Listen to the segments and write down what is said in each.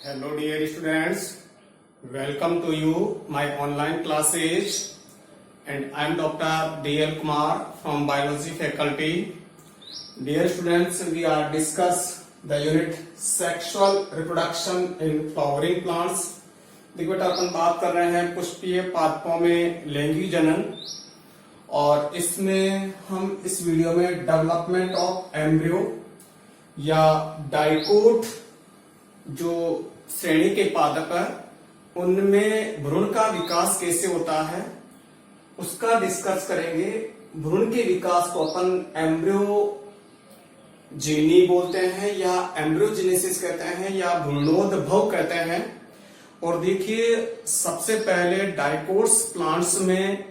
Hello dear students, welcome to you my online classes and I am Dr. D.L. Kumar from Biology faculty. Dear students, we are discuss the unit sexual reproduction in flowering plants. देखो बेटा अपन बात कर रहे हैं पुष्पीय पादपों में लैंगिक जनन और इसमें हम इस वीडियो में डेवलपमेंट ऑफ एम्ब्रियो या डाइकोट जो श्रेणी के पादप है उनमें भ्रूण का विकास कैसे होता है उसका डिस्कस करेंगे। भ्रूण के विकास को अपन एम्ब्रियो जीनी बोलते हैं या एम्ब्रियोजेनेसिस कहते हैं या भ्रूणोद्भव कहते हैं। और देखिए सबसे पहले डाइकोट्स प्लांट्स में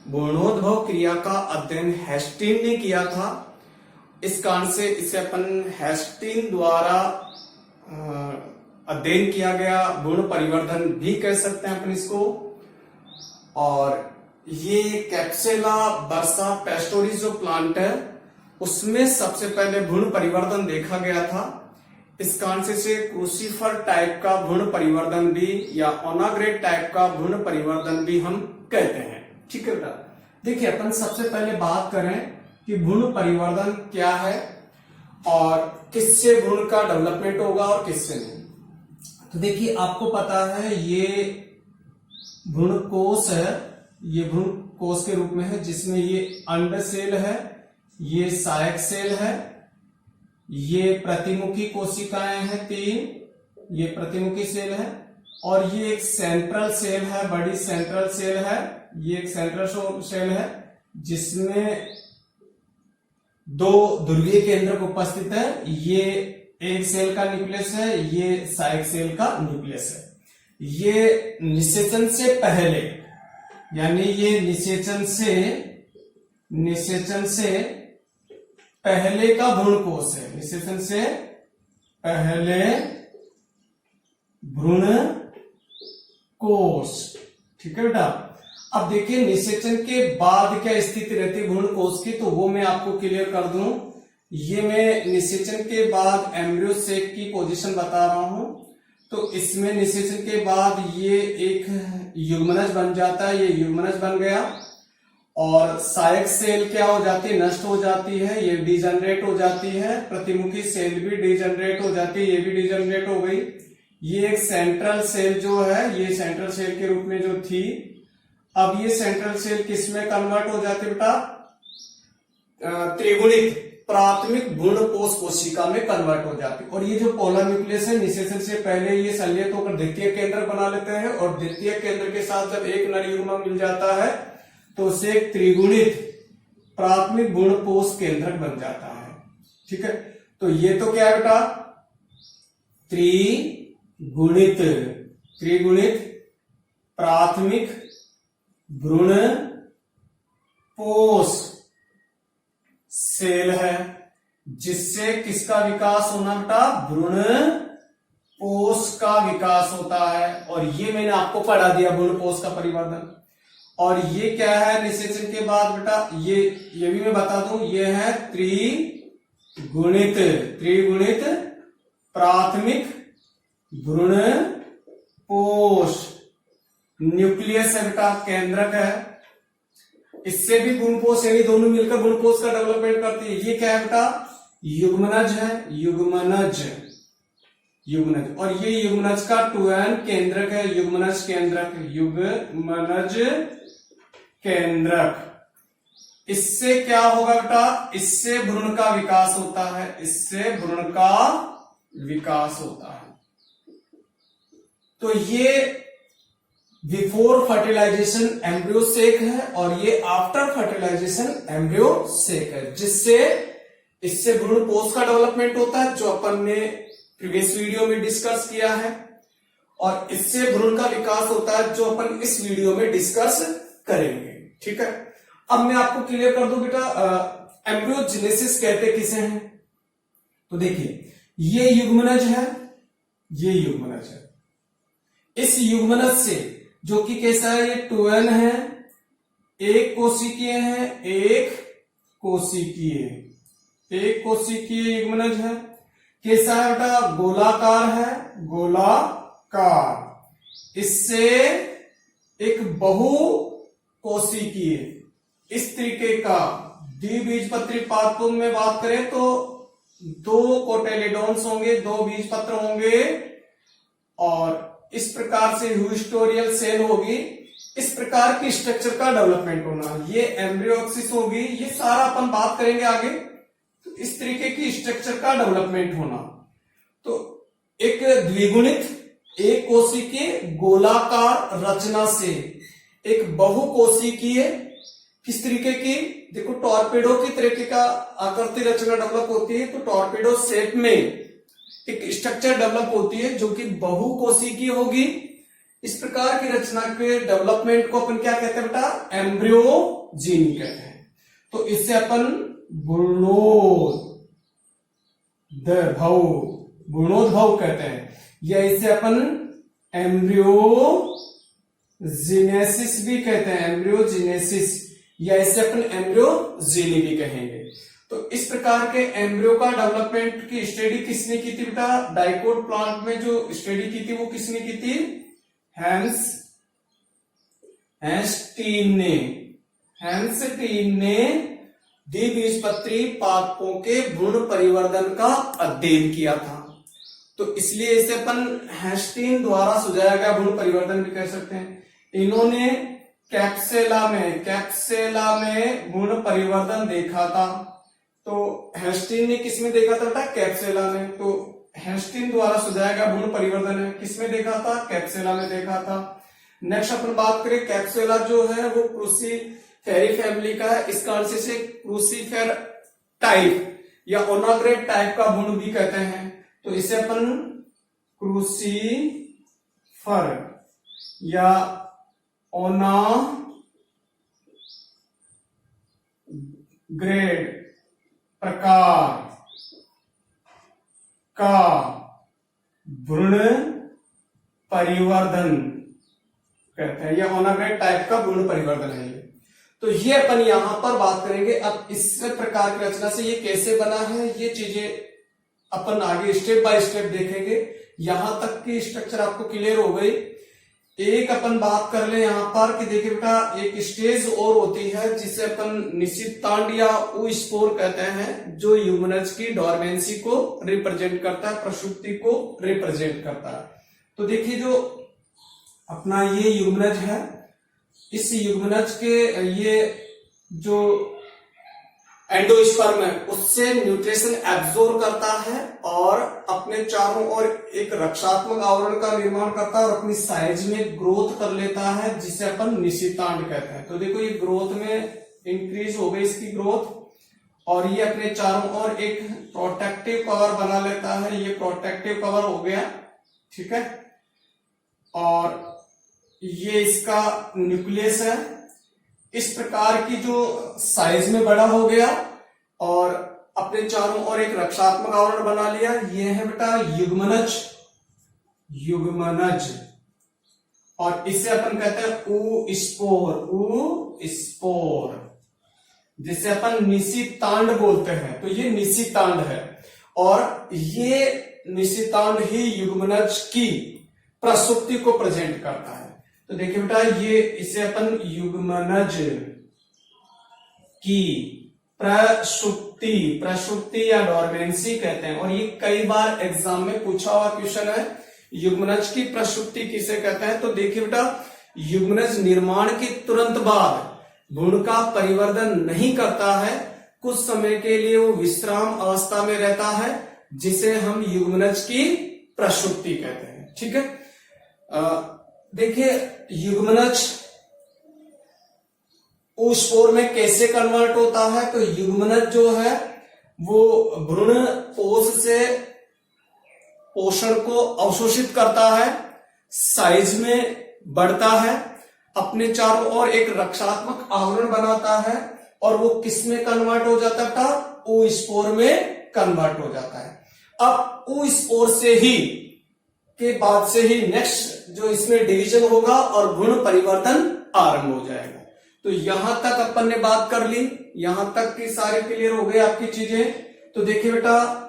भ्रूणोद्भव क्रिया का अध्ययन हेस्टिन ने किया था। इस कारण से इसे अपन हेस्टिन द्वारा अध्ययन किया गया भ्रूण परिवर्धन भी कह सकते हैं अपन इसको। और ये कैप्सुला बर्सा पेस्टोरिस जो प्लांट है उसमें सबसे पहले भ्रूण परिवर्तन देखा गया था। इस कारण से इसे क्रूसिफर टाइप का भ्रूण परिवर्तन भी या ओनाग्रेट टाइप का भ्रूण परिवर्तन भी हम कहते हैं। ठीक है बेटा, देखिए अपन सबसे पहले बात करें कि भ्रूण परिवर्तन क्या है और किससे भ्रूण का डेवलपमेंट होगा और किससे नहीं। तो देखिए आपको पता है ये भ्रूण कोश है, ये भ्रूण कोश के रूप में है जिसमें ये अंड सेल है, ये सहायक सेल है, ये प्रतिमुखी कोशिकाएं हैं तीन, ये प्रतिमुखी सेल है और ये एक सेंट्रल सेल है, बड़ी सेंट्रल सेल है। ये एक सेंट्रल सेल है जिसमें दो ध्रुवीय केंद्र उपस्थित है। ये एक सेल का न्यूक्लियस है, ये सहायक सेल का न्यूक्लियस है। ये निषेचन से पहले यानी ये निषेचन से पहले का भ्रूण कोश है। निषेचन से पहले भ्रूण कोश। ठीक है बेटा, अब देखिए निषेचन के बाद क्या स्थिति रहती है भ्रूण कोश की, तो वो मैं आपको क्लियर कर दूं। ये मैं निषेचन के बाद एम्ब्रियो सेक की पोजीशन बता रहा हूं। तो इसमें निषेचन के बाद ये एक युग्मनज बन जाता है, ये युग्मनज बन गया और सहायक सेल क्या हो जाती है, नष्ट हो जाती है, ये डिजनरेट हो जाती है। प्रतिमुखी सेल भी डिजनरेट हो जाती है, ये भी डिजनरेट हो गई। ये एक सेंट्रल सेल जो है, ये सेंट्रल सेल के रूप में जो थी, अब ये सेंट्रल सेल किस में कन्वर्ट हो जाती है बेटा, त्रिगुणित प्राथमिक भ्रूणपोष कोशिका में कन्वर्ट हो जाती है। और ये जो पोलर न्यूक्लियस है निषेचन से पहले ये संलयित होकर द्वितीय केंद्र बना लेते हैं और द्वितीय केंद्र के साथ जब एक नर युग्म मिल जाता है तो उसे एक त्रिगुणित प्राथमिक भ्रूणपोष केंद्रक बन जाता है। ठीक है, तो ये तो क्या है बेटा, त्रिगुणित प्राथमिक भ्रूणपोष सेल है जिससे किसका विकास होना बेटा, भ्रूणपोष का विकास होता है। और ये मैंने आपको पढ़ा दिया भ्रूणपोष का परिवर्तन। और ये क्या है निषेचन के बाद बेटा, ये भी मैं बता दूं, ये है त्रिगुणित प्राथमिक भ्रूणपोष। न्यूक्लियस है बेटा, केंद्रक है, इससे भी भ्रूणपोष यानी दोनों मिलकर भ्रूणपोष का डेवलपमेंट करती है। ये क्या है बेटा, युग्मनज है, युग्मनज। और ये युग्मनज का 2n केंद्रक है, युग्मनज केंद्रक। इससे क्या होगा बेटा, इससे भ्रूण का विकास होता है, इससे भ्रूण का विकास होता है। तो ये बिफोर फर्टिलाइजेशन एम्ब्रियो सेक है और ये आफ्टर फर्टिलाइजेशन एम्ब्रियो सेक है, जिससे इससे भ्रूणपोष का डेवलपमेंट होता है जो अपन ने प्रीवियस वीडियो में डिस्कस किया है। और इससे भ्रूण का विकास होता है जो अपन इस वीडियो में डिस्कस करेंगे। ठीक है, अब मैं आपको क्लियर कर दूं बेटा एम्ब्रियोजेनेसिस कहते किसे हैं। तो देखिए ये युग्मनज है, ये युग्मनज है। इस युग्मनज से जो कि कैसा है, ये 2n है, एक कोशिकीय युग्मनज है। कैसा है बेटा, गोलाकार है, गोलाकार इससे एक बहु कोशिकीय इस तरीके का द्विबीजपत्री पादपों में बात करें तो 2 कोटेलिडोन्स होंगे, 2 बीजपत्र होंगे और इस प्रकार से ह्यूस्टोरियल सेल होगी। इस प्रकार की स्ट्रक्चर का डेवलपमेंट होना, ये एम्ब्रियोक्सिस होगी, ये सारा अपन बात करेंगे आगे। तो इस तरीके की स्ट्रक्चर का डेवलपमेंट होना, तो एक द्विगुणित एक कोशिकीय गोलाकार रचना से एक बहुकोशिकीय किस तरीके की, देखो टॉर्पेडो की तरीके का आकृति रचना डेवलप होती है, तो टॉर्पेडो शेप में एक स्ट्रक्चर डेवलप होती है जो कि बहुकोशिकीय होगी। इस प्रकार की रचना के डेवलपमेंट को अपन क्या कहते हैं बेटा, एम्ब्रियोजेनी कहते हैं। तो इससे अपन गुणोद्भव कहते हैं, या इसे अपन एम्ब्रियोजेनेसिस भी कहते हैं, एम्ब्रियोजेनेसिस, या इसे अपन एम्ब्रियोजेनी भी कहेंगे। तो इस प्रकार के एम्ब्रियो का डेवलपमेंट की स्टडी किसने की थी बेटा, डाइकोट प्लांट में जो स्टडी की थी वो किसने की थी, हैंस्टीन ने द्विबीजपत्री पादपों के भ्रूण परिवर्धन का अध्ययन किया था। तो इसलिए इसे अपन हैंस्टीन द्वारा सुझाया गया भ्रूण परिवर्तन भी कह सकते हैं। इन्होंने कैप्सेला में भ्रूण परिवर्तन देखा था। तो हैंस्टीन ने किसमें देखा था बेटा, कैप्सेला में। तो हैंस्टीन द्वारा सुझाया गया भ्रूण परिवर्तन है, किसमें देखा था, कैप्सेला में देखा था। नेक्स्ट अपन बात करें, कैप्सेला जो है वो क्रूसीफेरी फैमिली का है। इसका अर्थ से क्रूसीफेर टाइप या ओनाग्रेट टाइप का भ्रूण भी कहते हैं। तो इसे अपन क्रूसीफर या ओनाग्रेट प्रकार का भ्रूण परिवर्धन कहते हैं, या ओनाग्रेट टाइप का भ्रूण परिवर्धन है ये। तो ये अपन यहां पर बात करेंगे। अब इस प्रकार की रचना से ये कैसे बना है, ये चीजें अपन आगे स्टेप बाय स्टेप देखेंगे। यहां तक की स्ट्रक्चर आपको क्लियर हो गई। एक अपन बात कर ले यहां पर कि देखिए बेटा, एक स्टेज और होती है जिसे अपन निषिद्धांड या ऊस्पोर कहते हैं, जो ह्यूमनज की डोरमेंसी को रिप्रेजेंट करता है, प्रसूति को रिप्रेजेंट करता है। तो देखिए जो अपना ये ह्यूमनज है, इस ह्यूमनज के ये जो एंडोस्पर्म है उससे न्यूट्रिशन एब्जॉर्ब करता है और अपने चारों ओर एक रक्षात्मक आवरण का निर्माण करता है और अपनी साइज में ग्रोथ कर लेता है, जिसे अपन निषिद्धांड कहते हैं। तो देखो ये ग्रोथ में इंक्रीज हो गई इसकी ग्रोथ, और ये अपने चारों ओर एक प्रोटेक्टिव कवर बना लेता है। ये प्रोटेक्टिव कवर हो गया, ठीक है। और ये इसका न्यूक्लियस है। इस प्रकार की जो साइज में बड़ा हो गया और अपने चारों ओर एक रक्षात्मक आवरण बना लिया, ये है बेटा युग्मनज। और इसे अपन कहते हैं ऊस्पोर, जिसे अपन निषिद्धांड बोलते हैं। तो ये निषिद्धांड है और ये निषिद्धांड ही युग्मनज की प्रसुप्ति को प्रेजेंट करता है। तो देखिए बेटा, ये इसे अपन युग्मनज की प्रसुप्ति या डोरमेंसी कहते हैं। और ये कई बार एग्जाम में पूछा हुआ क्वेश्चन है, युग्मनज की प्रसुप्ति किसे कहते हैं। तो देखिए बेटा, युग्मनज निर्माण के तुरंत बाद भ्रूण का परिवर्धन नहीं करता है, कुछ समय के लिए वो विश्राम अवस्था में रहता है, जिसे हम युग्मनज की प्रसुप्ति कहते हैं, ठीक है। देखिए युग्मनज ऊस्पोर में कैसे कन्वर्ट होता है। तो युग्मनज जो है वो भ्रूण कोश से पोषण को अवशोषित करता है, साइज में बढ़ता है, अपने चारों ओर एक रक्षात्मक आवरण बनाता है और वो किस में कन्वर्ट हो जाता था, ऊस्पोर में कन्वर्ट हो जाता है। अब ऊस्पोर से ही के बाद से ही नेक्स्ट जो इसमें डिवीजन होगा और भ्रूण परिवर्तन आरंभ हो जाएगा। तो यहां तक अपन ने बात कर ली, यहां तक की सारे क्लियर हो गए आपकी चीजें। तो देखिए बेटा,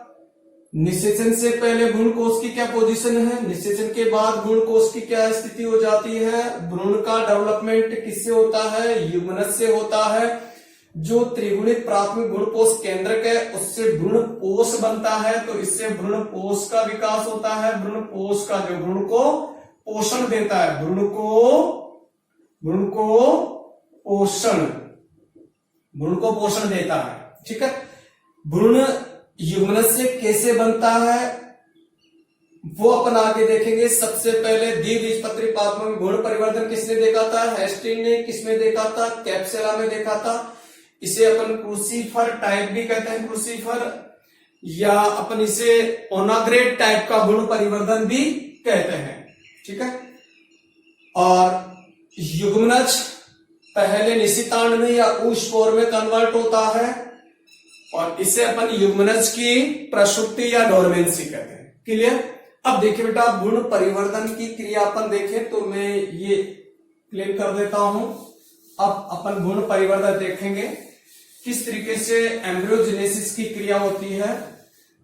निषेचन से पहले भ्रूण कोश की क्या पोजीशन है, निषेचन के बाद भ्रूण कोश की क्या स्थिति हो जाती है, भ्रूण का डेवलपमेंट किससे होता है, युग्मनज से होता है। जो त्रिगुणित प्राथमिक भ्रूणपोष केंद्रक है उससे भ्रूणपोष बनता है, तो इससे भ्रूणपोष का विकास होता है। भ्रूणपोष का जो भ्रूण को पोषण देता है, भ्रूण को पोषण देता है, ठीक है। भ्रूण युग्मनज से कैसे बनता है वो अपन आगे देखेंगे। सबसे पहले द्विबीजपत्री पादप में भ्रूण परिवर्तन किसने देखा था, हेस्टिन ने। किसमें देखा था, कैप्सुला में देखा था। इसे अपन क्रूसीफर टाइप भी कहते हैं, क्रूसीफर, या अपन इसे ओनाग्रेड टाइप का भ्रूण परिवर्तन भी कहते हैं, ठीक है। और युग्मनज पहले निशितांड में या ऊष्पोर में कन्वर्ट होता है और इसे अपन युग्मनज की प्रसुप्ति या डोरमेंसी कहते हैं। क्लियर। अब देखिए बेटा, भ्रूण परिवर्तन की क्रिया अपन देखें तो मैं ये क्लियर कर देता हूं। अब अपन भ्रूण परिवर्तन देखेंगे किस तरीके से एम्ब्रियोजेनेसिस की क्रिया होती है।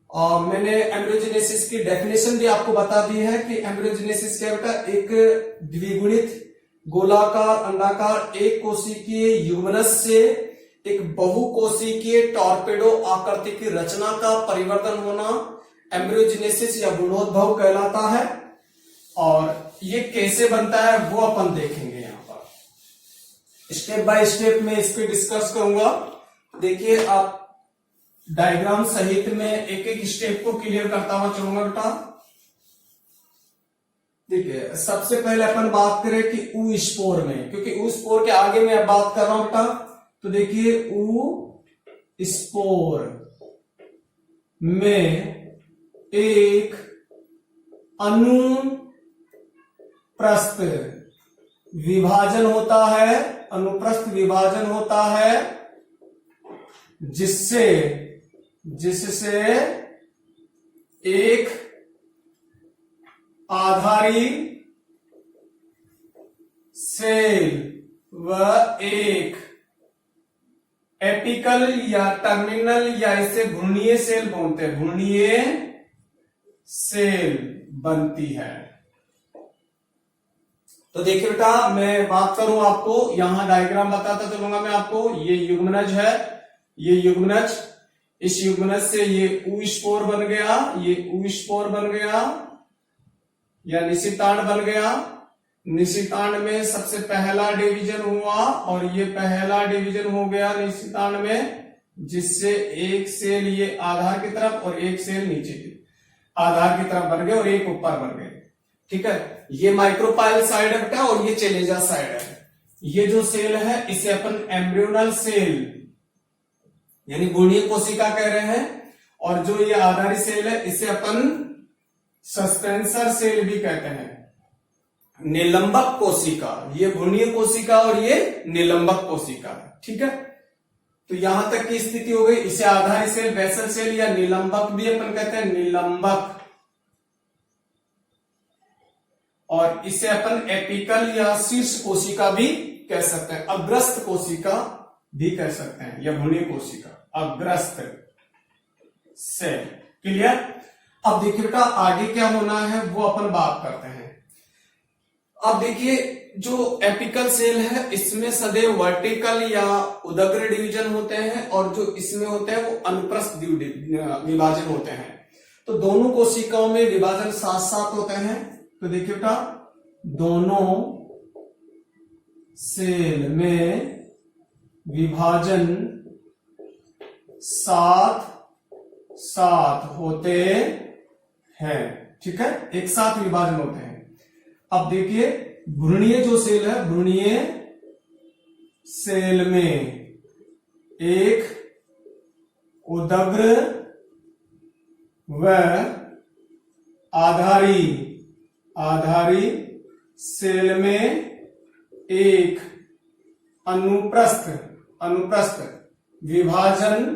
और मैंने एम्ब्रियोजेनेसिस की डेफिनेशन भी आपको बता दी है कि एम्ब्रियोजेनेसिस क्या बेटा, एक द्विगुणित गोलाकार अंडाकार एक कोशिकीय युग्मनज से एक बहुकोशिकीय टॉर्पेडो आकृति की रचना का परिवर्तन होना एम्ब्रियोजेनेसिस या भ्रूणोद्भव कहलाता है। और ये कैसे बनता है वो अपन देखेंगे। यहां पर स्टेप बाय स्टेप में इस पे डिस्कस करूंगा। देखिए, आप डायग्राम सहित में एक एक स्टेप को क्लियर करता हुआ चलूंगा बेटा। देखिए, सबसे पहले अपन बात करें कि ऊ स्पोर में, क्योंकि ऊ स्पोर के आगे मैं बात कर रहा हूं बेटा। तो देखिए, ऊ स्पोर में एक अनुप्रस्थ विभाजन होता है, अनुप्रस्थ विभाजन होता है, जिससे एक आधारी सेल व एक एपिकल या टर्मिनल या इसे भ्रूणीय सेल बोलते हैं, भ्रूणीय सेल बनती है। तो देखिए बेटा, मैं बात करूं आपको, यहां डायग्राम बताता चलूंगा मैं आपको। ये युग्मनज है, ये युग्मनज, इस युग्मनज से ये ऊ स्पोर बन गया, ये ऊ स्पोर बन गया या निशितांड बन गया। निशितांड में सबसे पहला डिवीजन हुआ और ये पहला डिवीजन हो गया निशितांड में, जिससे एक सेल ये आधार की तरफ और एक सेल नीचे की आधार की तरफ बन गए और एक ऊपर बन गए, ठीक है। ये माइक्रोपाइल साइड है बेटा और ये चेलेजा साइड है। ये जो सेल है इसे अपन एम्ब्रियोनल सेल यानी भ्रूणीय कोशिका कह रहे हैं, और जो ये आधारी सेल है इसे अपन सस्पेंसर सेल भी कहते हैं। निलंबक कोशिका, ये भ्रूणीय कोशिका और ये निलंबक कोशिका, ठीक है। तो यहां तक की स्थिति हो गई। इसे आधारी सेल, बेसल सेल या निलंबक भी अपन कहते हैं, निलंबक। और इसे अपन एपिकल या शीर्ष कोशिका भी कह सकते हैं, अग्रस्त कोशिका भी कह सकते हैं, या भ्रूणीय कोशिका, अग्रस्त सेल। क्लियर। अब देखिए बेटा, आगे क्या होना है वो अपन बात करते हैं। अब देखिए, जो एपिकल सेल है इसमें सदैव वर्टिकल या उदग्र डिवीजन होते हैं, और जो इसमें होते हैं वो अनुप्रस्थ विभाजन होते हैं। तो दोनों कोशिकाओं में विभाजन साथ साथ होते हैं। तो देखिए बेटा, दोनों सेल में विभाजन साथ साथ होते हैं, ठीक है, एक साथ विभाजन होते हैं। अब देखिए, भ्रूणीय जो सेल है, भ्रूणीय सेल में एक उदग्र व आधारी सेल में एक अनुप्रस्थ विभाजन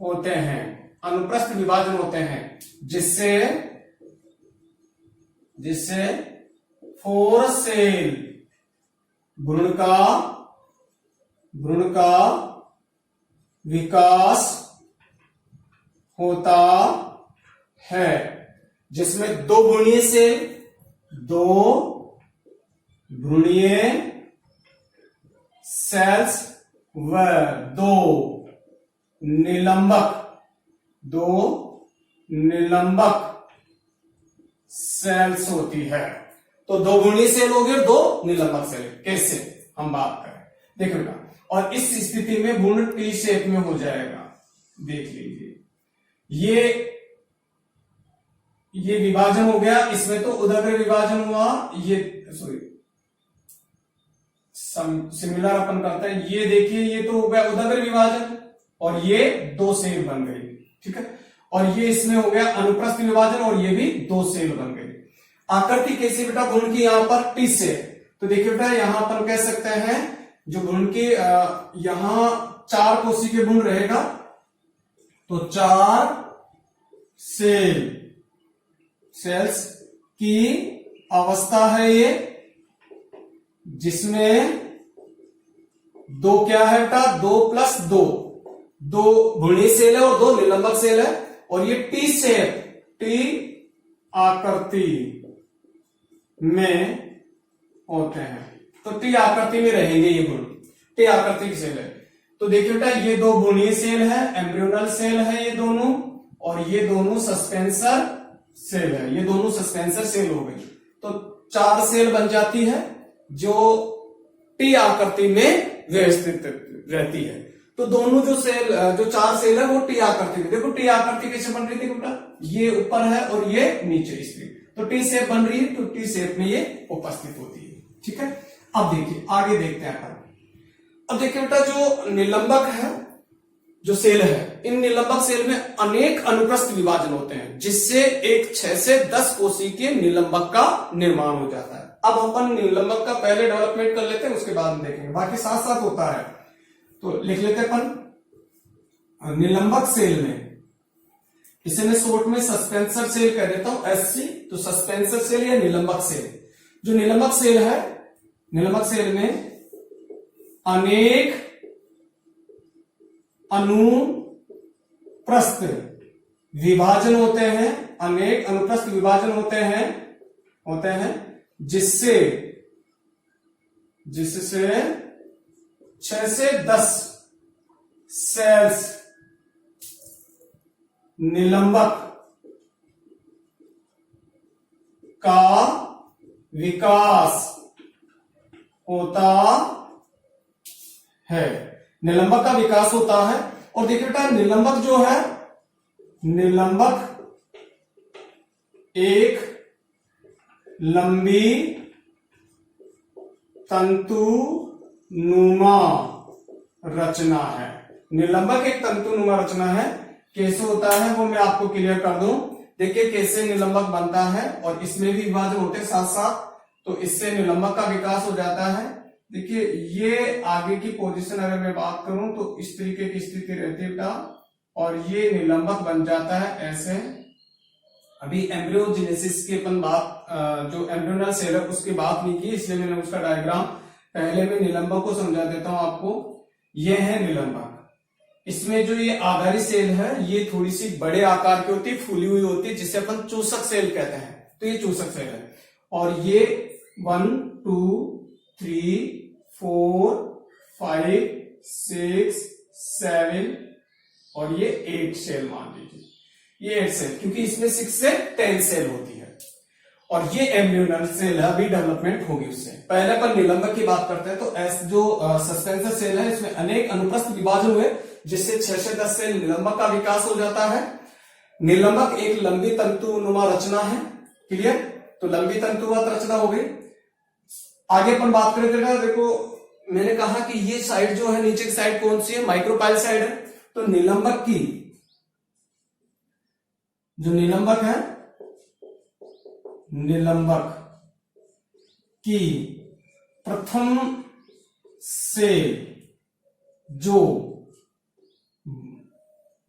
होते हैं, अनुप्रस्थ विभाजन होते हैं, जिससे फोर सेल भ्रूण का विकास होता है, जिसमें दो भ्रूणीय सेल्स व दो निलंबक सेल्स होती है। तो दो भ्रूणीय सेल हो गए और दो निलंबक सेल। कैसे हम बात करें, देखो बेटा, और इस स्थिति में भ्रूण टी शेप में हो जाएगा। देख लीजिए, ये विभाजन हो गया, इसमें तो उदग्र विभाजन हुआ, ये सॉरी सिमिलर अपन करते हैं। ये देखिए, ये तो हो गया उदग्र विभाजन और ये दो सेल बन गई, ठीक है। और ये इसमें हो गया अनुप्रस्थ विभाजन और ये भी दो सेल बन गई। आकृति कैसी बेटा भ्रूण की, यहां पर टी शेप। तो देखिए बेटा, यहां पर कह सकते हैं जो भ्रूण की यहां 4 कोशिकीय भ्रूण रहेगा, तो 4 सेल्स की अवस्था है ये, जिसमें दो क्या है बेटा, 2+2, दो भ्रूणीय सेल है और दो निलंबक सेल है। और ये टी शेप, टी आकृति में होते हैं। तो टी आकृति में रहेंगे ये भ्रूण, टी आकृति की सेल है। तो देखिए बेटा, ये दो भ्रूणीय सेल है, एम्ब्रियोनल सेल है ये दोनों, और ये दोनों सस्पेंसर सेल है, ये दोनों सस्पेंसर सेल हो गई। तो 4 सेल बन जाती है जो टी आकृति में व्यवस्थित रहती है। तो दोनों जो 4 सेल है वो टी आकृति में, देखो टी आकृति कैसे बन रही थी बेटा, ये ऊपर है और ये नीचे स्थित, तो टी शेप बन रही है, तो टी शेप में ये उपस्थित होती है, ठीक है। अब देखिए, आगे देखते हैं अपन। अब देखिए बेटा, जो निलंबक है, जो सेल है, इन निलंबक सेल में अनेक अनुप्रस्थ विभाजन होते हैं, जिससे एक 6 से 10 कोशिकीय निलंबक का निर्माण हो जाता है। अब अपन निलंबक का पहले डेवलपमेंट कर लेते हैं, उसके बाद में देखेंगे, बाकी साथ साथ होता है। तो लिख लेते हैं अपन निलंबक सेल में, इसे मैं शॉर्ट में सस्पेंसर सेल कह देता हूं, SC। तो सस्पेंसर सेल या निलंबक सेल, जो निलंबक सेल है, निलंबक सेल में अनेक अनुप्रस्थ विभाजन होते हैं, अनेक अनुप्रस्थ विभाजन होते हैं, जिससे 6 से 10 सेल्स निलंबक का विकास होता है, निलंबक का विकास होता है। और देखिए बेटा, निलंबक जो है, निलंबक एक लंबी तंतुनुमा रचना है, निलंबक एक तंतुनुमा रचना है। कैसे होता है वो मैं आपको क्लियर कर दूं। देखिए कैसे निलंबक बनता है, और इसमें भी विभाजन होते हैं साथ साथ, तो इससे निलंबक का विकास हो जाता है। देखिए, ये आगे की पोजीशन अगर मैं बात करूं तो इस तरीके की स्थिति रहती है बेटा, और ये निलंबक बन जाता है ऐसे। अभी एम्ब्रियोजेनेसिस की अपन बात, जो एम्ब्रियोनल सेल है उसकी बात नहीं की, इसलिए मैंने उसका डायग्राम पहले में निलंबक को समझा देता हूं आपको। ये है निलंबक, इसमें जो ये आधारी सेल है ये थोड़ी सी बड़े आकार की होती है, फूली हुई होती है, जिसे अपन चूसक सेल कहते हैं। तो ये चूसक सेल है, और ये 1 2 3 4 5 6 7 और ये 8 सेल मान लीजिए, ये 8 सेल, क्योंकि इसमें 6 से 10 सेल होती है। और ये एम्ब्रियोनल सेल है, अभी डेवलपमेंट होगी उससे। पहले अपन निलंबक की बात करते हैं, तो जो सस्पेंसर सेल है इसमें अनेक अनुप्रस्थ विभाजन हुए, जिससे 6 से 10 सेल निलंबक का विकास हो जाता है। निलंबक एक लंबी तंतुनुमा रचना है, क्लियर। तो लंबी तंतुनुमा रचना हो गई। आगे अपन बात करें तो देखो, मैंने कहा कि ये साइड जो है, नीचे की साइड कौन सी है, माइक्रोपाइल साइड है। तो निलंबक की जो निलंबक है, निलंबक की प्रथम सेल जो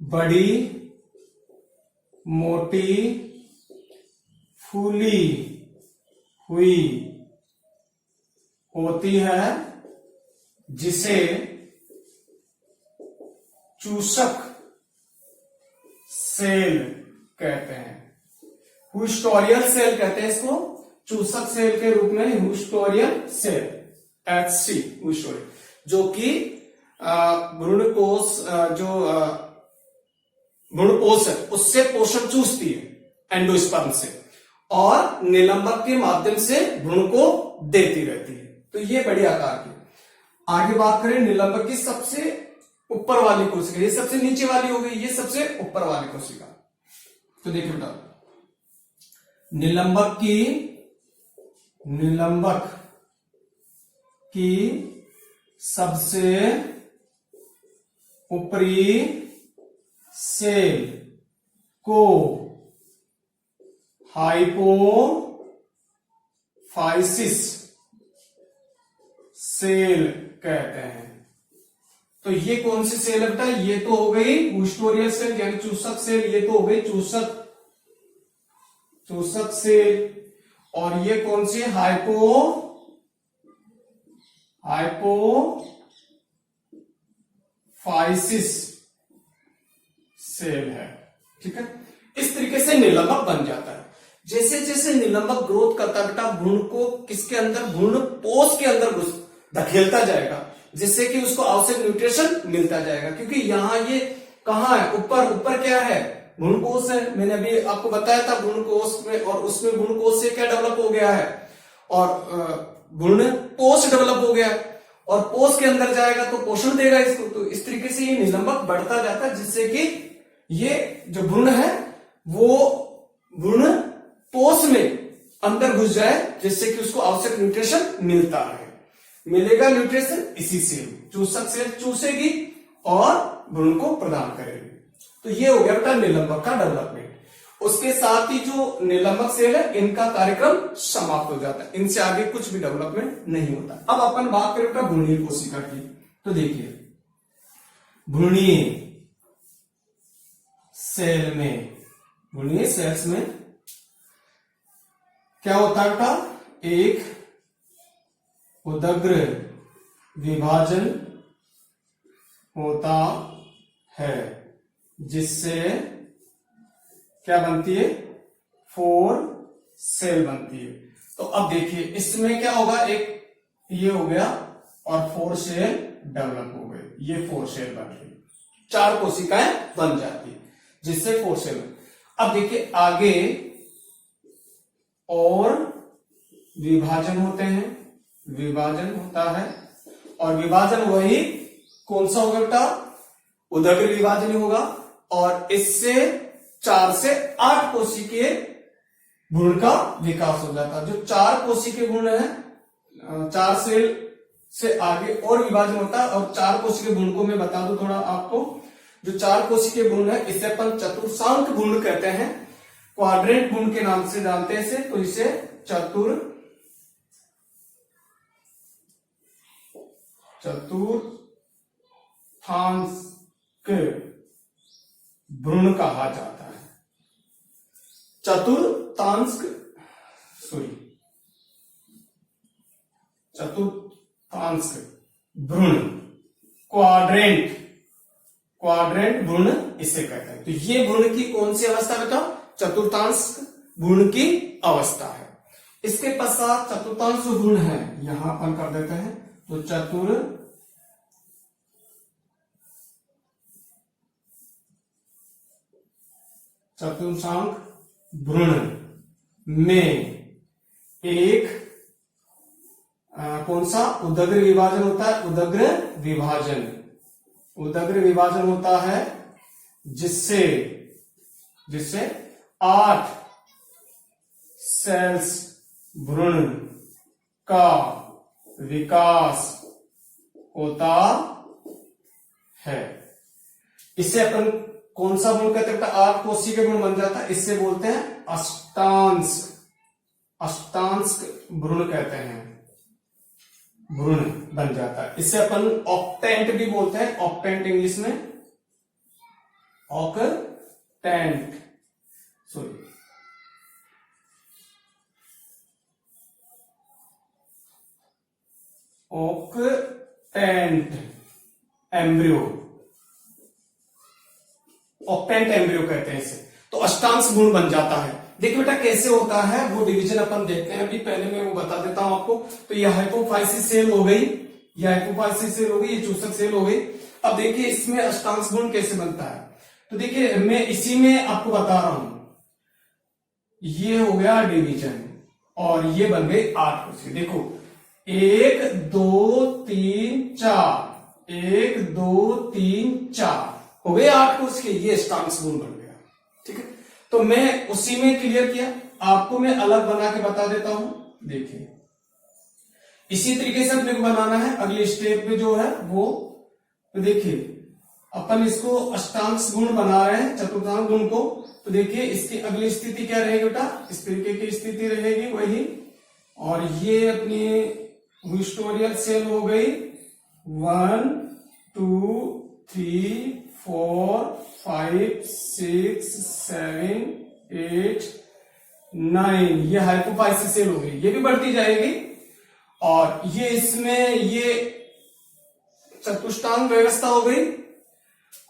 बड़ी मोटी फूली हुई होती है, जिसे चूसक सेल कहते हैं। ह्यूस्टोरियल सेल कहते हैं इसको, चूसक सेल के रूप में ह्यूस्टोरियल सेल, HC ह्यूस्टोरियल, जो कि भ्रूणकोश भ्रूणकोश है उससे पोषण चूसती है एंडोस्पर्म से, और निलंबक के माध्यम से भ्रूण को देती रहती है। तो ये बड़ी आकार की। आगे बात करें निलंबक की सबसे ऊपर वाली कोशिका, ये सबसे नीचे वाली हो गई, ये सबसे ऊपर वाली कोशिका। तो देखिए बेटा, निलंबक की सबसे ऊपरी सेल को हाइपोफाइसिस सेल कहते हैं। तो ये कौन सी सेल है बेटा? ये तो हो गई ह्यूस्टोरियल सेल यानी चूसक सेल, ये तो हो गई चूसक सेल, और ये कौन सी हाइपोफाइसिस सेल है। ठीक है, इस तरीके से निलंबक बन जाता है। जैसे जैसे निलंबक ग्रोथ करता बेटा, भ्रूण को किसके अंदर, भ्रूणपोष के अंदर धकेलता जाएगा, जिससे कि उसको आवश्यक न्यूट्रिशन मिलता जाएगा। क्योंकि यहाँ ये कहाँ है, ऊपर क्या है, भ्रूणकोश है। मैंने अभी आपको बताया था भ्रूणकोश में, और उसमें भ्रूणकोश से क्या डेवलप हो गया है, और भ्रूणपोष डेवलप हो गया है, और पोष के अंदर जाएगा तो पोषण देगा इसको। तो इस तरीके से ये निलंबक बढ़ता जाता है, जिससे कि ये जो भ्रूण है वो भ्रूणपोष में अंदर घुस जाए, जिससे कि उसको आवश्यक न्यूट्रिशन मिलता है। मिलेगा न्यूट्रिशन इसी से, चूसक सेल चूसेगी और भ्रूण को प्रदान करेगी। तो ये हो गया बेटा निलंबक का डेवलपमेंट। उसके साथ ही जो निलंबक सेल है, इनका कार्यक्रम समाप्त हो जाता है, इनसे आगे कुछ भी डेवलपमेंट नहीं होता। अब अपन बात करें बेटा भ्रूणीय कोशिका की। तो देखिए, भ्रूणीय सेल्स में क्या होता है बेटा? एक उदग्र विभाजन होता है, जिससे क्या बनती है, 4 सेल बनती है। तो अब देखिए इसमें क्या होगा, एक ये हो गया और 4 सेल डेवलप हो गए, ये 4 सेल बन गई, 4 कोशिकाएं बन जाती है, जिससे 4 सेल। अब देखिए आगे और विभाजन होते हैं, विभाजन होता है, और विभाजन वही कौन सा होगा बेटा? उदग्र विभाजन होगा, और इससे 4 से 8 कोशिकीय भ्रूण का विकास हो जाता है। जो 4 कोशिकीय भ्रूण है, 4 सेल से आगे और विभाजन होता है, और 4 कोशिकीय भ्रूण को मैं बता दूं थोड़ा आपको। जो 4 कोशिकीय भ्रूण है, इसे अपन चतुर्थांश भ्रूण कहते हैं, क्वाड्रेंट भ्रूण के नाम से जानते हैं इसे। तो इसे चतुर्थांश भ्रूण कहा जाता है। चतुर्थांश भ्रूण, क्वाड्रेंट भ्रूण इसे कहते हैं। तो ये भ्रूण की कौन सी अवस्था बेटा? चतुर्थांश भ्रूण की अवस्था है। इसके पश्चात चतुर्थांश भ्रूण है, यहां अपन कर देते हैं। तो चतुर्थांश भ्रूण में एक कौन सा उदग्र विभाजन होता है? उदग्र विभाजन होता है, जिससे 8 सेल्स भ्रूण का विकास होता है। इससे अपन कौन सा भ्रूण कहते हैं? 8 कोशिकीय भ्रूण बन जाता है, इससे बोलते हैं अष्टांश भ्रूण कहते हैं, भ्रूण बन जाता है। इससे अपन ऑक्टेंट भी बोलते हैं, ऑक्टेंट इंग्लिश में ऑक्टेंट एम्ब्रियो, ऑक्टेंट एम्ब्रियो कहते हैं इसे, तो अष्टांश भ्रूण बन जाता है। देखिए बेटा कैसे होता है वो डिवीजन अपन देखते हैं। अभी पहले मैं वो बता देता हूं आपको। तो ये हाइपोफाइसिस सेल हो गई, ये हाइपोफाइसिस सेल हो गई, ये चूसक सेल हो गई। अब देखिए इसमें अष्टांश भ्रूण कैसे बनता है, तो देखिए मैं इसी में आपको बता रहा हूं। ये हो गया डिवीजन और ये बन गई 8 कोशिका। देखो 1 2 3 4, 1 2 3 4 हो गए 8 कोशिका, ये अष्टांश भ्रूण बन गया। ठीक है, तो मैं उसी में क्लियर किया, आपको मैं अलग बना के बता देता हूं। देखिए इसी तरीके से अपने को बनाना है अगले स्टेप में जो है वो। तो देखिए अपन इसको अष्टांश गुण बना रहे हैं, चतुर्थांश गुण को। तो देखिए इसकी अगली स्थिति क्या रहेगी बेटा, इस तरीके की स्थिति रहेगी वही। और ये अपनी हिस्टोरियल सेल हो गई 1 2 3 4 5 6 7 8 9, ये हाइपोफाइसिस सेल हो गई, ये भी बढ़ती जाएगी। और ये इसमें ये चतुष्टांग व्यवस्था हो गई।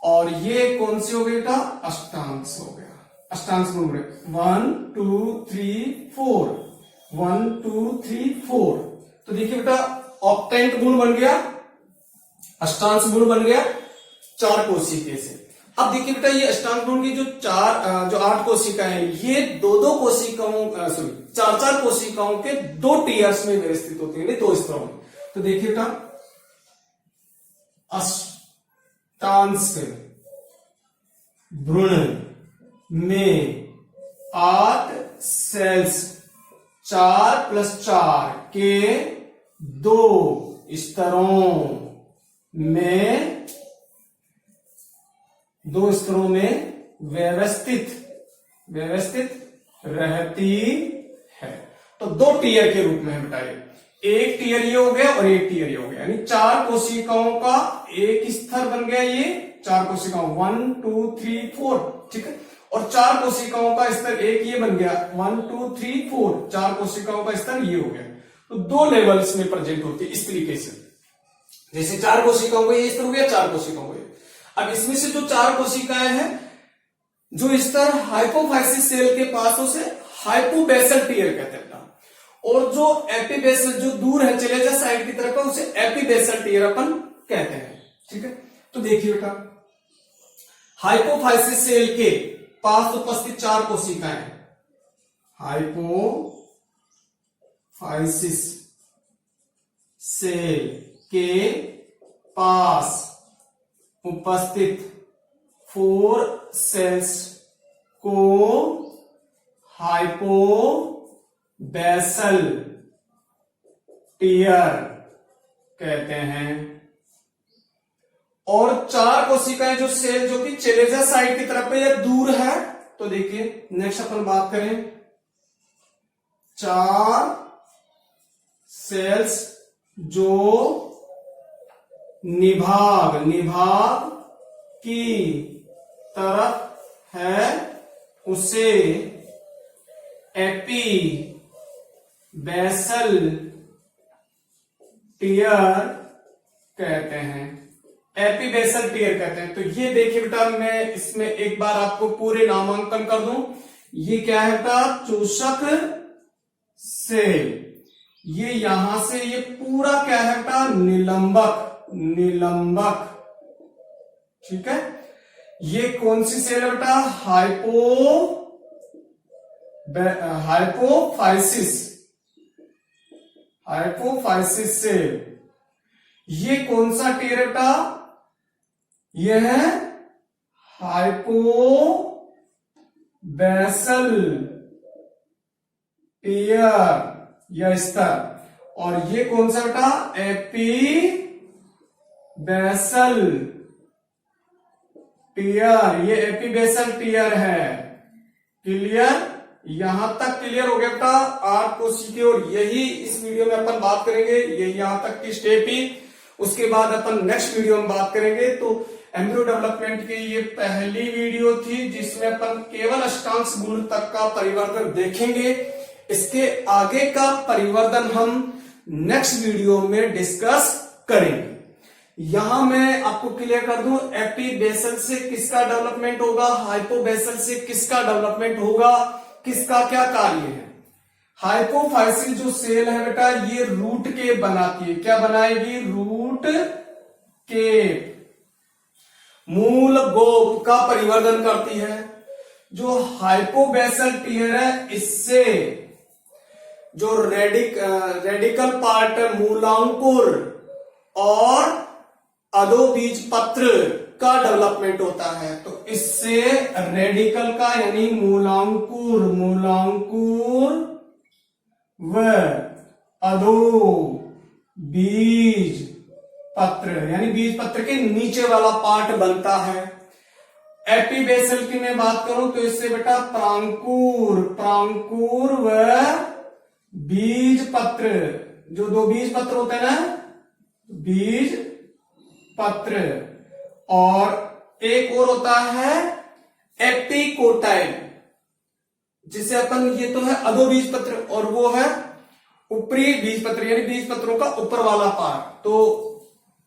और ये कौन सी हो गई बेटा, अष्टांश हो गया, अष्टांश गुण 1 2 3 4, 1 2 3 4। तो देखिए बेटा ऑक्टेंट गुण बन गया, अष्टांश गुण बन गया 4 कोशिका से। अब देखिए बेटा ये अष्टांग गुण की जो 8 कोशिकाएं, ये 2 कोशिकाओं सॉरी 4 कोशिकाओं के 2 टीयर्स में व्यवस्थित होती है, 2 स्तरों में। तो देखिए बेटा अष्टांश भ्रूण में 8 सेल्स 4 + 4 के 2 स्तरों में व्यवस्थित रहती है। तो 2 टीयर के रूप में है बेटा, एक टीयर ये हो गया और एक टीयर ये हो गया, यानी 4 कोशिकाओं का एक स्तर बन गया। ये 4 कोशिकाओं 1 2 3 4, ठीक है। और 4 कोशिकाओं का स्तर एक ये बन गया 1 2 3 4, 4 कोशिकाओं का स्तर ये हो गया। तो 2 लेवल्स में प्रेजेंट होती है इस तरीके से, जैसे 4 कोशिकाओं का ये स्तर हो गया, 4 कोशिकाओं का। अब इसमें से जो 4 कोशिकाएं हैं, जो स्तर हाइपोफाइसिस सेल के पास उसे हाइपोबेसल टीयर कहते हैं, और जो एपीबेसल जो दूर है चले जा साइड की तरफ उसे एपीबेसल टीयर अपन कहते हैं। ठीक है, तो देखिए बेटा हाइपोफाइसिस सेल के पास उपस्थित 4 कोशिकाएं, हाइपोफाइसिस सेल के पास उपस्थित 4 सेल्स को हाइपोबेसल टीयर कहते हैं। और 4 कोशिकाएं जो सेल जो कि चेलेजा साइड की तरफ है या दूर है, तो देखिए नेक्स्ट अपन बात करें 4 सेल्स जो निभाग की तरफ है उसे एपीबेसल टीयर कहते हैं, एपीबेसल टीयर कहते हैं। तो ये देखिए बेटा मैं इसमें एक बार आपको पूरे नामांकन कर दूं। ये क्या है बेटा, चूषक सेल। ये यहां से ये पूरा क्या है बेटा, निलंबक, ठीक है। ये कौन सी सेल है बेटा, हाइपोफाइसिस सेल। ये कौन सा टीयर है बेटा, यह है हाइपोबेसल टीयर या स्तर। और ये कौन सा बेटा, एपीबेसल टीयर, ये एपीबेसल टीयर है। क्लियर, यहां तक क्लियर हो गया बेटा 8 कोशिकाएं। और यही इस वीडियो में अपन बात करेंगे, यही यहां तक की स्टेप ही। उसके बाद अपन नेक्स्ट वीडियो में बात करेंगे। तो एम्ब्रियो डेवलपमेंट की ये पहली वीडियो थी जिसमें अपन केवल अष्टांश गुण तक का परिवर्तन देखेंगे। इसके आगे का परिवर्तन हम नेक्स्ट वीडियो में डिस्कस करेंगे। यहां मैं आपको क्लियर कर दूं, एपीबेसल से किसका डेवलपमेंट होगा, हाइपोबेसल से किसका डेवलपमेंट होगा, किसका क्या कार्य है। हाइपोफाइसिल जो सेल है बेटा, ये रूट के बनाती है। क्या बनाएगी, रूट के मूल गोप का परिवर्धन करती है। जो हाइपोबेसल टीयर है, इससे जो रेडिकल पार्ट मूलांकुर और अधोबीज पत्र का डेवलपमेंट होता है। तो इससे रेडिकल का यानी मूलांकुर व अधो बीज पत्र यानी बीज पत्र के नीचे वाला पार्ट बनता है। एपीबेसल की मैं बात करूं तो इससे बेटा प्रांकुर व बीज पत्र, जो दो बीज पत्र होते हैं ना, बीज पत्र, और एक और होता है एपिकोटाइल, जिसे अपन, ये तो है अधोबीज पत्र और वो है ऊपरी बीज पत्र यानी बीज पत्रों का ऊपर वाला पार्ट। तो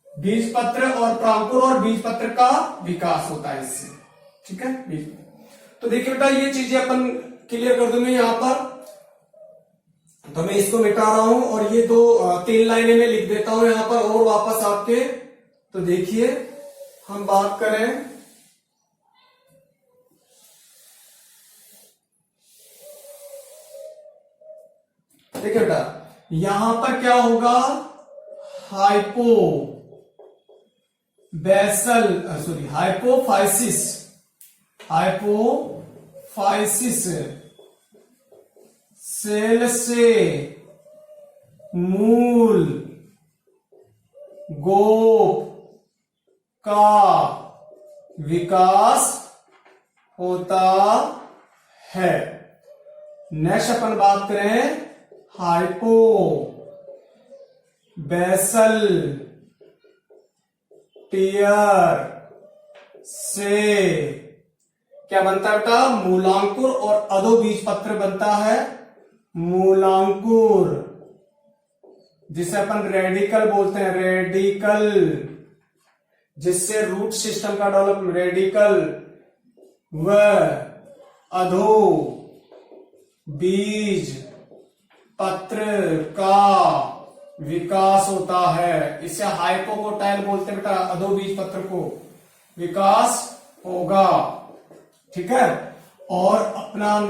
बीज पत्र और प्रांकुर और बीज पत्र का विकास होता है इससे, ठीक है। बीज, तो देखिए बेटा ये चीजें अपन क्लियर कर दूंगे यहां पर। तो मैं इसको मिटा रहा हूं और ये दो 3 लाइनें में लिख देता हूं यहां पर और वापस आपके। तो देखिए हम बात करें, देखिए बेटा यहां पर क्या होगा, हाइपोफाइसिस सेल से मूल गोप का विकास होता है। नेक्स्ट अपन बात करें हाइपोबेसल टीयर से क्या बनता है बेटा, मूलांकुर और अधोबीज पत्र बनता है। मूलांकुर जिसे अपन रेडिकल बोलते हैं, रेडिकल जिससे रूट सिस्टम का डेवलपमेंट, रेडिकल व अधो बीज पत्र का विकास होता है। इसे हाइपोकोटाइल बोलते हैं बेटा, अधोबीज पत्र को विकास होगा, ठीक है। और अपना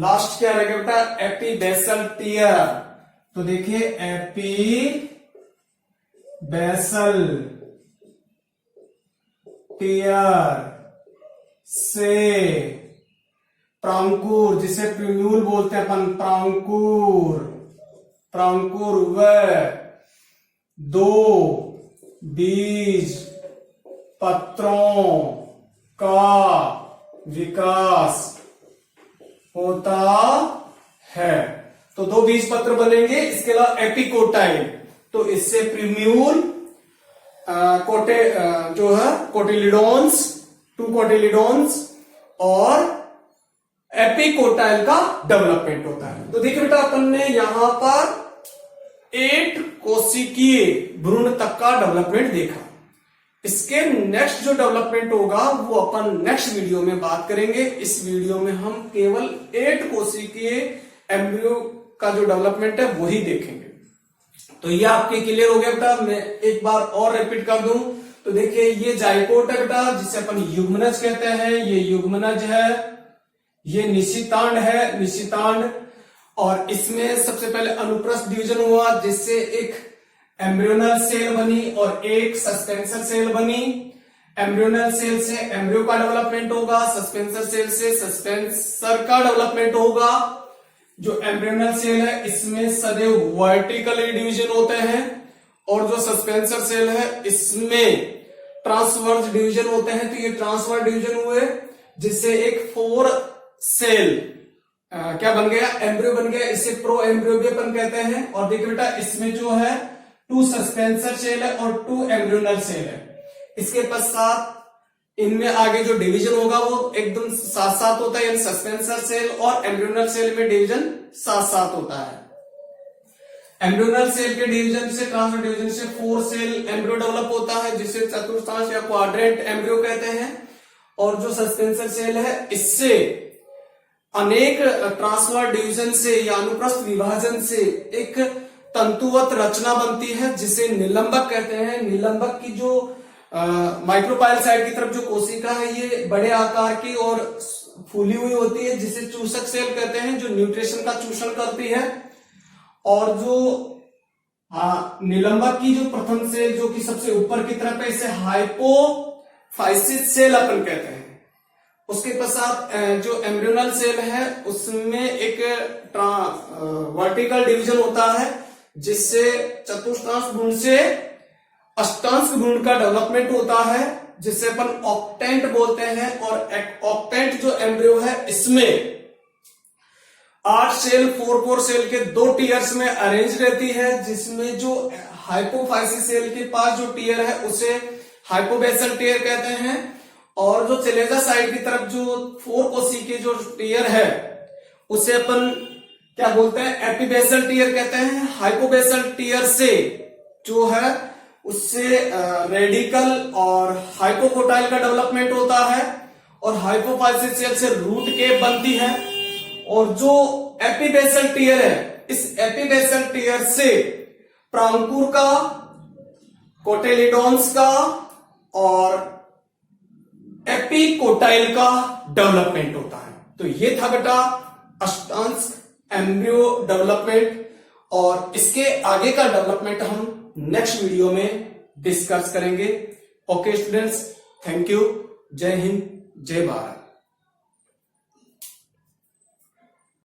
लास्ट क्या रहेगा बेटा, एपीबेसल टीयर। तो देखिए एपीबेसल टीयर से प्रांकुर, जिसे प्रिम्यूल बोलते हैं अपन, प्रांकुर व दो बीज पत्रों का विकास होता है। तो दो बीज पत्र बनेंगे, इसके अलावा एपिकोटाइल, तो इससे प्रिम्यूल जो है कोटिलिडोन्स, 2 कोटिलिडोन्स और एपिकोटाइल का डेवलपमेंट होता है। तो देखिए बेटा अपन ने यहां पर 8 कोशिकीय भ्रूण तक का डेवलपमेंट देखा। इसके नेक्स्ट जो डेवलपमेंट होगा वो अपन नेक्स्ट वीडियो में बात करेंगे। इस वीडियो में हम केवल 8 कोशिकीय एम्ब्रियो का जो डेवलपमेंट है वही देखेंगे। तो ये आपके क्लियर हो गया बेटा। मैं एक बार और रिपीट कर दूं तो देखिए ये जाइकोट है बेटा, जिसे अपन युग्मनज कहते हैं। ये युग्मनज है, ये निशितांड है, निशितांड। और इसमें सबसे पहले अनुप्रस्थ डिवीजन हुआ, जिससे एक एम्ब्रियोनल सेल बनी और एक सस्पेंसर सेल बनी। एम्ब्रियोनल सेल से एम्ब्रियो का डेवलपमेंट होगा, सस्पेंसर सेल से सस्पेंसर का डेवलपमेंट होगा। जो एम्ब्रियोनल सेल है इसमें सदैव वर्टिकली डिवीजन होते हैं, और जो सस्पेंसर सेल है इसमें ट्रांसवर्स डिवीजन होते हैं। तो ये ट्रांसवर्स डिवीजन हुए, जिससे एक 4 सेल क्या बन गया, एम्ब्रियो बन गया। इसे प्रो एम्ब्रियो भी अपन कहते हैं। और देखिए बेटा इसमें जो है 2 सस्पेंसर सेल है और 2 एम्ब्रियोनल सेल है। इसके पश्चात इनमें आगे जो डिवीजन होगा वो एकदम साथ साथ होता है, यानी सस्पेंसर सेल और एम्ब्रियोनल सेल में डिवीजन साथ साथ होता है। एम्ब्रियोनल सेल के डिवीजन से, ट्रांसफर डिवीजन से 4 सेल एम्ब्रियो डेवलप होता है जिसे चतुर्थांश या क्वाड्रेंट एम्ब्रियो कहते हैं। और जो सस्पेंसर सेल है इससे अनेक ट्रांसफर डिवीजन से या अनुप्रस्थ विभाजन से एक तंतुवत रचना बनती है जिसे निलंबक कहते हैं। निलंबक की जो माइक्रोपाइल साइड की तरफ जो कोशिका है ये बड़े आकार की और फूली हुई होती है जिसे चूसक सेल कहते हैं, जो न्यूट्रिशन का चूषण करती है। और जो निलंबक की जो प्रथम सेल जो कि सबसे ऊपर की तरफ है इसे हाइपोफाइसिस सेल अपन कहते हैं। उसके पश्चात जो एम्ब्रियोनल सेल है उसमें एक वर्टिकल डिवीजन होता है जिससे चतुर्थांश भ्रूण से अष्टांश भ्रूण का डेवलपमेंट होता है जिसे अपन ऑक्टेंट बोलते हैं। और ऑक्टेंट जो एम्ब्रियो है इसमें 8 सेल 4 सेल के 2 टीयर्स में अरेंज रहती है, जिसमें जो हाइपोफाइसिस सेल के पास जो टीयर है उसे हाइपोबेसल टीयर कहते हैं। और जो चलेजा साइड की तरफ जो 4 कोशी के जो टीयर है उसे अपन क्या बोलते हैं, एपीबेसल टीयर कहते हैं। हाइपोबेसल टीयर से जो है उससे रेडिकल और हाइपोकोटाइल का डेवलपमेंट होता है और हाइपोफाइसिस सेल से रूट केप बनती है। और जो एपीबेसल टीयर है इस एपीबेसल टीयर से प्रांकुर का, कोटेलिडॉन्स का और एपिकोटाइल का डेवलपमेंट होता है। तो ये था बेटा अष्टांश एम्ब्रियो डेवलपमेंट और इसके आगे का डेवलपमेंट हम नेक्स्ट वीडियो में डिस्कस करेंगे। Okay students, thank you. जय हिंद, जय भारत।